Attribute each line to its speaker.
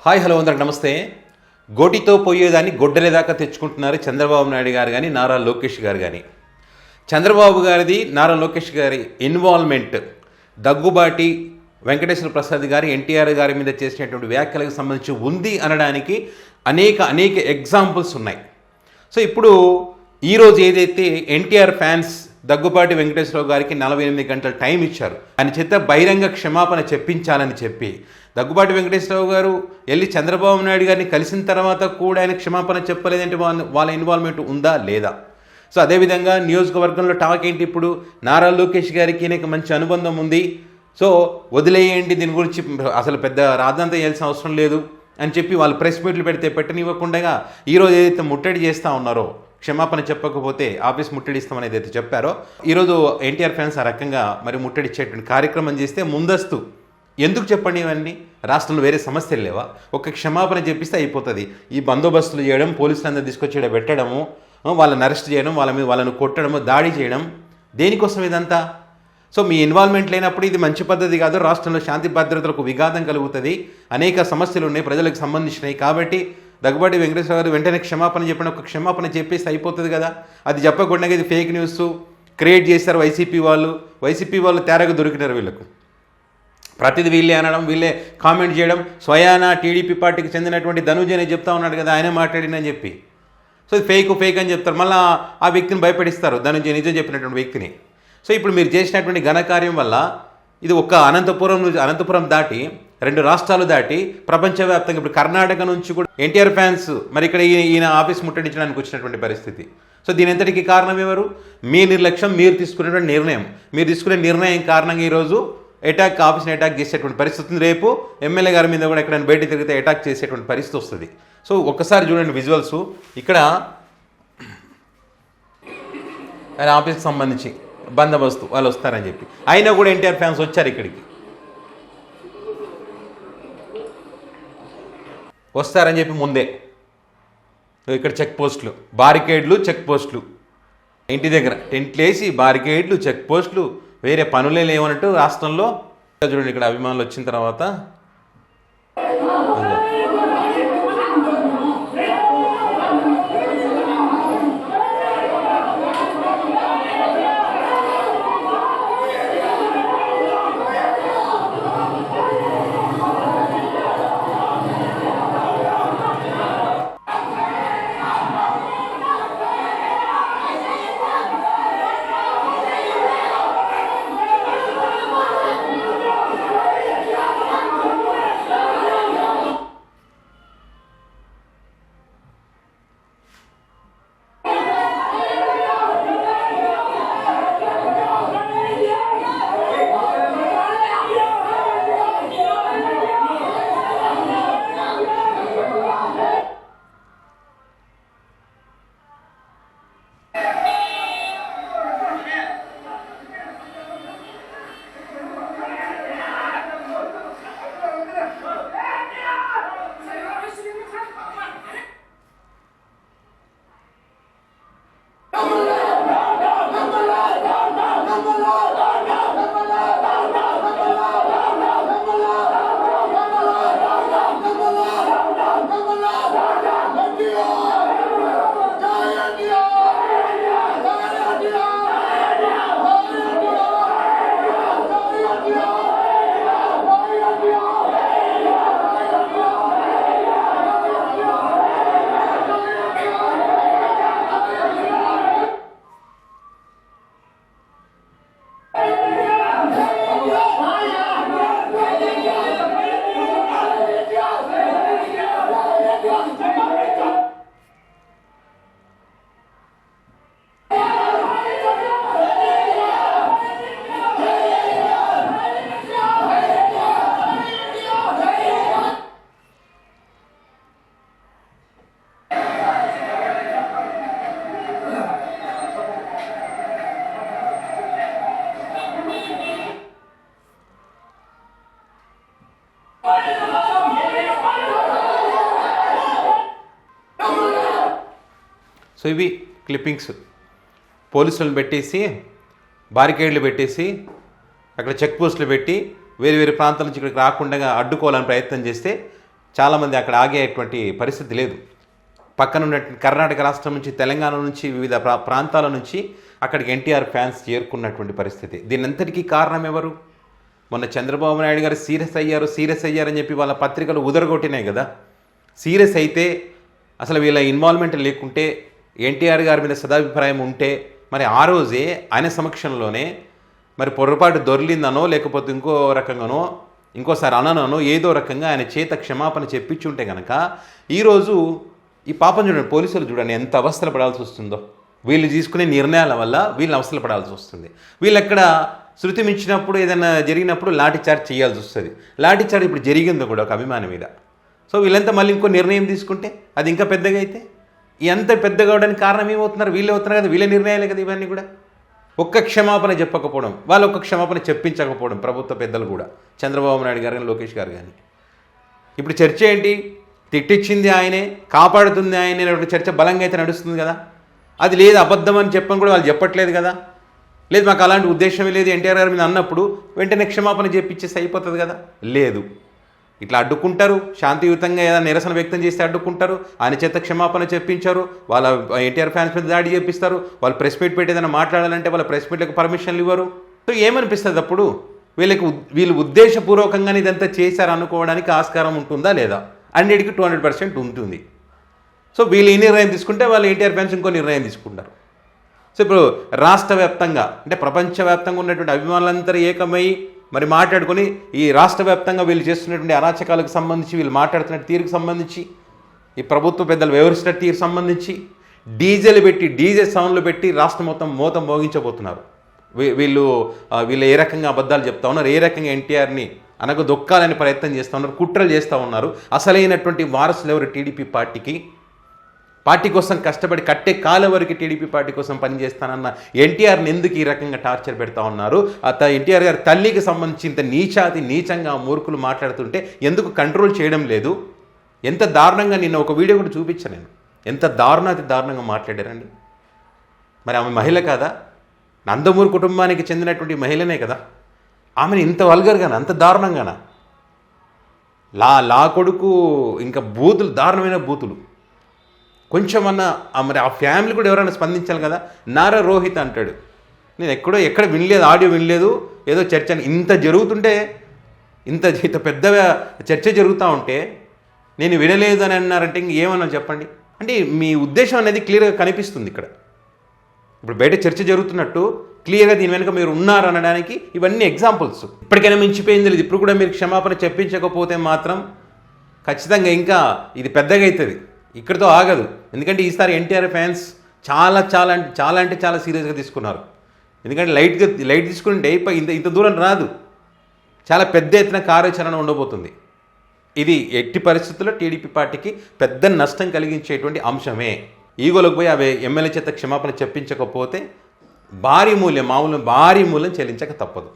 Speaker 1: Hi hello అందరికి నమస్తే. గోటితో పోయేదాన్ని గొడ్డలేదాకా తెచ్చుకుంటున్నారు చంద్రబాబు నాయుడు గారు కానీ నారా లోకేష్ గారు కానీ. చంద్రబాబు గారిది నారా లోకేష్ గారి ఇన్వాల్వ్మెంట్ దగ్గుబాటి వెంకటేశ్వర ప్రసాద్ గారి ఎన్టీఆర్ గారి మీద చేసినటువంటి వ్యాఖ్యలకు సంబంధించి ఉంది అనడానికి అనేక ఎగ్జాంపుల్స్ ఉన్నాయి. సో ఇప్పుడు ఈరోజు ఏదైతే ఎన్టీఆర్ ఫ్యాన్స్ దగ్గుబాటి వెంకటేశ్వరరావు గారికి 48 గంటల టైం ఇచ్చారు, ఆయన చేత బహిరంగ క్షమాపణ చెప్పించాలని చెప్పి దగ్గుబాటి వెంకటేశ్వరరావు గారు వెళ్ళి చంద్రబాబు నాయుడు గారిని కలిసిన తర్వాత కూడా ఆయన క్షమాపణ చెప్పలేదంటే వాళ్ళ ఇన్వాల్వ్మెంట్ ఉందా లేదా? సో అదేవిధంగా నియోజకవర్గంలో టాక్ ఏంటి, ఇప్పుడు నారా లోకేష్ గారికి ఈయనకి మంచి అనుబంధం ఉంది, సో వదిలేయండి, దీని గురించి అసలు పెద్ద రాద్ధాంతం చేయాల్సిన అవసరం లేదు అని చెప్పి వాళ్ళు ప్రెస్ మీట్లు పెడితే పెట్టనివ్వకుండా ఈరోజు ఏదైతే ముట్టడి చేస్తూ ఉన్నారో, క్షమాపణ చెప్పకపోతే ఆఫీస్ ముట్టడిస్తామని ఏదైతే చెప్పారో, ఈరోజు ఎన్టీఆర్ ఫ్యాన్స్ ఆ రకంగా మరి ముట్టడిచ్చేటువంటి కార్యక్రమం చేస్తే ముందస్తు ఎందుకు చెప్పండి? ఇవన్నీ రాష్ట్రంలో వేరే సమస్యలు లేవా? ఒక క్షమాపణ చెప్పిస్తే అయిపోతుంది. ఈ బందోబస్తులు చేయడం, పోలీసులందరూ తీసుకొచ్చి పెట్టడము, వాళ్ళని అరెస్ట్ చేయడం, వాళ్ళని కొట్టడము, దాడి చేయడం, దేనికోసం ఇదంతా? సో మీ ఇన్వాల్వ్మెంట్ లేనప్పుడు ఇది మంచి పద్ధతి కాదు. రాష్ట్రంలో శాంతి భద్రతలకు విఘాతం కలుగుతుంది, అనేక సమస్యలు ఉన్నాయి ప్రజలకు సంబంధించినవి. కాబట్టి దగ్గుబాటి వెంకటేశ్వర గారు వెంటనే క్షమాపణ చెప్పిన ఒక క్షమాపణ చెప్పేసి అయిపోతుంది కదా. అది చెప్పకుండా ఇది ఫేక్ న్యూస్ క్రియేట్ చేశారు వైసీపీ వాళ్ళు తేరగా దొరికినారు వీళ్ళకు. ప్రతిదీ వీళ్ళే అనడం, వీళ్ళే కామెంట్ చేయడం. స్వయానా టీడీపీ పార్టీకి చెందినటువంటి ధనుంజయనే చెప్తా ఉన్నాడు కదా, ఆయనే మాట్లాడినని చెప్పి. సో ఇది ఫేక్ అని చెప్తారు, మళ్ళీ ఆ వ్యక్తిని భయపడిస్తారు, ధనుంజయ నిజం చెప్పినటువంటి వ్యక్తిని. సో ఇప్పుడు మీరు చేసినటువంటి ఘనకార్యం వల్ల ఇది ఒక్క అనంతపురం దాటి 2 రాష్ట్రాలు దాటి ప్రపంచవ్యాప్తంగా ఇప్పుడు కర్ణాటక నుంచి కూడా ఎన్టీఆర్ ఫ్యాన్స్ మరి ఇక్కడ ఈయన ఆఫీస్ ముట్టడించడానికి వచ్చినటువంటి పరిస్థితి. సో దీని అంతటికీ కారణం ఎవరు? మీ నిర్లక్ష్యం, మీరు తీసుకునే నిర్ణయం కారణంగా ఈరోజు ఆఫీస్ని అటాక్ చేసేటువంటి పరిస్థితి. రేపు ఎమ్మెల్యే గారి మీద కూడా ఎక్కడైనా బయట తిరిగితే అటాక్ చేసేటువంటి పరిస్థితి వస్తుంది. సో ఒక్కసారి చూడండి విజువల్స్. ఇక్కడ ఆయన ఆఫీస్కి సంబంధించి బందోబస్తు వాళ్ళు వస్తారని చెప్పి, అయినా కూడా ఎన్టీఆర్ ఫ్యాన్స్ వచ్చారు ఇక్కడికి. వస్తారని చెప్పి ముందే ఇక్కడ చెక్ పోస్టులు, బారికేడ్లు, చెక్ పోస్టులు, ఇంటి దగ్గర టెంట్లు వేసి బారికేడ్లు, చెక్ పోస్టులు, వేరే పనులే లేవన్నట్టు రాష్ట్రంలో. చూడండి ఇక్కడ అభిమానులు వచ్చిన తర్వాత సో ఇవి క్లిప్పింగ్స్. పోలీసులను పెట్టేసి బారికేడ్లు పెట్టేసి అక్కడ చెక్ పోస్టులు పెట్టి వేరు ప్రాంతాల నుంచి ఇక్కడికి రాకుండా అడ్డుకోవాలని ప్రయత్నం చేస్తే చాలామంది అక్కడ ఆగేటువంటి పరిస్థితి లేదు. పక్కన ఉన్నటువంటి కర్ణాటక రాష్ట్రం నుంచి, తెలంగాణ నుంచి, వివిధ ప్రాంతాల నుంచి అక్కడికి ఎన్టీఆర్ ఫ్యాన్స్ చేరుకున్నటువంటి పరిస్థితి. దీనంతటికీ కారణం ఎవరు? మొన్న చంద్రబాబు నాయుడు గారు సీరియస్ అయ్యారని చెప్పి వాళ్ళ పత్రికలు ఉదరగొట్టినాయి కదా. సీరియస్ అయితే అసలు వీళ్ళ ఇన్వాల్వ్మెంట్ లేకుంటే, ఎన్టీఆర్ గారి మీద సదాభిప్రాయం ఉంటే మరి ఆ రోజే ఆయన సమక్షంలోనే మరి పొరపాటు దొర్లిందనో లేకపోతే ఇంకో రకంగానో ఇంకోసారి అననో ఏదో రకంగా ఆయన చేత క్షమాపణ చెప్పించుంటే కనుక ఈరోజు ఈ పాపం చూడండి, పోలీసులు చూడండి ఎంత అవస్థలు పడాల్సి వస్తుందో. వీళ్ళు తీసుకునే నిర్ణయాల వల్ల వీళ్ళు అవస్థలు పడాల్సి వస్తుంది. వీళ్ళు ఎక్కడ శృతి మించినప్పుడు ఏదైనా జరిగినప్పుడు లాఠీచార్జ్ చేయాల్సి వస్తుంది. లాఠీచార్జ్ ఇప్పుడు జరిగింది కూడా ఒక అభిమాని మీద. సో వీళ్ళంతా మళ్ళీ ఇంకో నిర్ణయం తీసుకుంటే అది ఇంకా పెద్దగా అయితే ఎంత పెద్దగా అవడానికి కారణం ఏమవుతున్నారు? వీళ్ళే అవుతున్నారు కదా, వీళ్ళ నిర్ణయాలే కదా ఇవన్నీ కూడా. ఒక్క క్షమాపణ చెప్పకపోవడం, వాళ్ళు ఒక్క క్షమాపణ చెప్పించకపోవడం ప్రభుత్వ పెద్దలు కూడా, చంద్రబాబు నాయుడు గారు కానీ లోకేష్ గారు కానీ. ఇప్పుడు చర్చ ఏంటి? తిట్టించింది ఆయనే, కాపాడుతుంది ఆయనే అనేటువంటి చర్చ బలంగా అయితే నడుస్తుంది కదా. అది లేదు, అబద్ధం అని చెప్పని కూడా వాళ్ళు చెప్పట్లేదు కదా. లేదు మాకు అలాంటి ఉద్దేశమే లేదు ఎన్టీఆర్ గారి మీద అన్నప్పుడు వెంటనే క్షమాపణ చెప్పిచ్చేసి అయిపోతుంది కదా. లేదు, ఇట్లా అడ్డుకుంటారు. శాంతియుతంగా ఏదైనా నిరసన వ్యక్తం చేస్తే అడ్డుకుంటారు. ఆయన చేత క్షమాపణ చెప్పించారు. వాళ్ళ ఎన్టీఆర్ ఫ్యాన్స్ మీద దాడి చేపిస్తారు. వాళ్ళు ప్రెస్ మీట్ పెట్టి ఏదైనా మాట్లాడాలంటే వాళ్ళ ప్రెస్ మీట్లకు పర్మిషన్లు ఇవ్వరు. సో ఏమనిపిస్తుంది అప్పుడు? వీళ్ళు ఉద్దేశపూర్వకంగానే ఇదంతా చేశారు అనుకోవడానికి ఆస్కారం ఉంటుందా లేదా? అన్నిటికీ 200% ఉంటుంది. సో వీళ్ళు ఈ నిర్ణయం తీసుకుంటే వాళ్ళు ఎన్టీఆర్ ఫ్యాన్స్ ఇంకో నిర్ణయం తీసుకుంటారు. సో ఇప్పుడు రాష్ట్ర వ్యాప్తంగా అంటే ప్రపంచవ్యాప్తంగా ఉన్నటువంటి అభిమానులందరూ ఏకమై మరి మాట్లాడుకొని ఈ రాష్ట్ర వ్యాప్తంగా వీళ్ళు చేస్తున్నటువంటి అరాచకాలకు సంబంధించి, వీళ్ళు మాట్లాడుతున్న తీరుకు సంబంధించి, ఈ ప్రభుత్వ పెద్దలు వ్యవహరిస్తున్న తీరు సంబంధించి డీజే సౌండ్లు పెట్టి రాష్ట్రం మొత్తం మోతం మోగించబోతున్నారు. వీళ్ళు ఏ రకంగా అబద్ధాలు చెప్తా ఉన్నారు, ఏ రకంగా ఎన్టీఆర్ని అనగదొక్కాలని ప్రయత్నం చేస్తూ ఉన్నారు, కుట్రలు చేస్తూ ఉన్నారు. అసలైనటువంటి వారసులు ఎవరు? టీడీపీ పార్టీ కోసం కష్టపడి కట్టే కాలం వరకు టీడీపీ పార్టీ కోసం పనిచేస్తానన్న ఎన్టీఆర్ని ఎందుకు ఈ రకంగా టార్చర్ పెడతా ఉన్నారు? ఎన్టీఆర్ గారి తల్లికి సంబంధించి ఇంత నీచంగా మూర్ఖులు మాట్లాడుతుంటే ఎందుకు కంట్రోల్ చేయడం లేదు? ఎంత దారుణంగా, నిన్న ఒక వీడియో కూడా చూపించాను నేను, ఎంత దారుణంగా మాట్లాడారండి. మరి ఆమె మహిళ కాదా? నందమూరి కుటుంబానికి చెందినటువంటి మహిళనే కదా. ఆమెను ఇంత వల్గర్గానా, అంత దారుణంగానా? లా కొడుకు ఇంకా బూతులు, దారుణమైన బూతులు. కొంచెమన్నా మరి ఆ ఫ్యామిలీ కూడా ఎవరైనా స్పందించాలి కదా. నారా రోహిత్ అంటాడు, నేను ఎక్కడ వినలేదు, ఆడియో వినలేదు, ఏదో చర్చ ఇంత జరుగుతుంటే, ఇంత పెద్ద చర్చ జరుగుతూ ఉంటే నేను వినలేదు అని అన్నారంటే ఇంకేమన్నా చెప్పండి. అంటే మీ ఉద్దేశం అనేది క్లియర్గా కనిపిస్తుంది ఇక్కడ. ఇప్పుడు బయట చర్చ జరుగుతున్నట్టు క్లియర్గా దీని వెనుక మీరు ఉన్నారు అనడానికి ఇవన్నీ ఎగ్జాంపుల్స్. ఇప్పటికైనా మించిపోయింది లేదు. ఇప్పుడు కూడా మీరు క్షమాపణ చెప్పించకపోతే మాత్రం ఖచ్చితంగా ఇంకా ఇది పెద్దగా అవుతుంది, ఇక్కడితో ఆగదు. ఎందుకంటే ఈసారి ఎన్టీఆర్ ఫ్యాన్స్ చాలా సీరియస్గా తీసుకున్నారు. ఎందుకంటే లైట్ తీసుకుంటే ఇంత దూరం రాదు, చాలా పెద్ద ఎత్తున కార్యాచరణ ఉండబోతుంది. ఇది ఎట్టి పరిస్థితుల్లో టీడీపీ పార్టీకి పెద్ద నష్టం కలిగించేటువంటి అంశమే. ఈగోలకు పోయి అవి ఎమ్మెల్యే చేత క్షమాపణ చెప్పించకపోతే భారీ మూల్యం చెల్లించక తప్పదు.